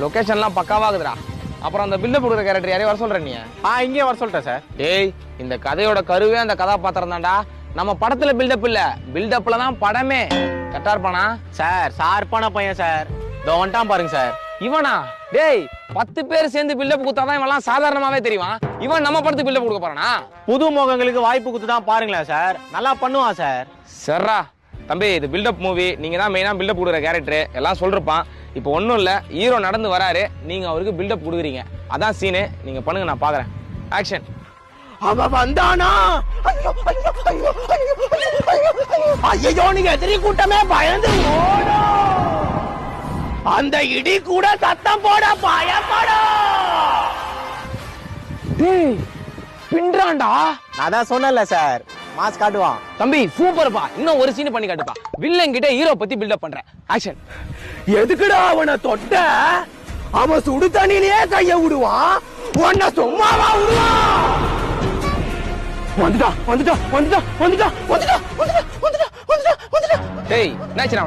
லொகேஷன்லாம் பக்காவாகுதுடா. அப்புறம் அந்த பில்டப் கொடுக்குற கேரக்டர் யாரையும் வர சொல்ற நீ? இங்கே வர சொல்லிட்டேன் சார். டேய், இந்த கதையோட கருவே அந்த கதாபாத்திரம் தான்டா. நம்ம படத்துல பில்டப் இல்ல, பில்டப்ல தான் படமே. கரெக்டா இருப்பானா சார்? ஷார்ப்பான பையன் சார். இதோ வந்துட்டான் பாருங்க சார். இவனா? டேய், 10 பேர் சேர்ந்து பில்டப் கொடுத்தாதான் இவெல்லாம் சாதாரணமாவே தெரியும். இவன் நம்ம படத்துக்கு பில்டப் கொடுக்க போறானா? புது முகங்களுக்கு வாய்ப்பு கொடுத்து தான் பாருங்களேன் சார், நல்லா பண்ணுவான் சார். சர்ரா தம்பி, இது பில்டப் மூவி. நீங்க தான் மெயினா பில்டப் கொடுக்குற கேரக்டர் எல்லாம் சொல்றப்பான். இப்போ ஒன்றும் இல்லை, ஹீரோ நடந்து வராரு, நீங்க அவருக்கு பில்டப் கொடுக்குறீங்க. அதான் சீனு. நீங்க பண்ணுங்க, நான் பாக்குறேன். ஆக்ஷன். அவன் வந்தானா? ஐயோ, நீங்க எதிரி கூட்டமே பயந்து ஓடும். அந்த இடி கூட சத்தம் போட பயப்படும். டேய், பின்றான்டா. நான் தான் சொன்னல சார், மாஸ் காட்டுவான். தம்பி சூப்பர்ப்பா. இன்னும் ஒரு சீன் பண்ணி காட்டுப்பா. வில்லன் கிட்ட ஹீரோ பத்தி பில்டப் பண்றேன். ஆக்ஷன். எதுக்குடா அவனை தொட்ட? அவன் சுடு தண்ணியிலேயே கைய விடுவான், உன்னை சும்மாவா விடுவான்? வந்துட்டா வந்துட்டா வந்துட்டா வந்துட்டா வந்துட்டா வந்துட்டா வந்துட்டா வந்துட்டா. டேய், என்னாச்சு?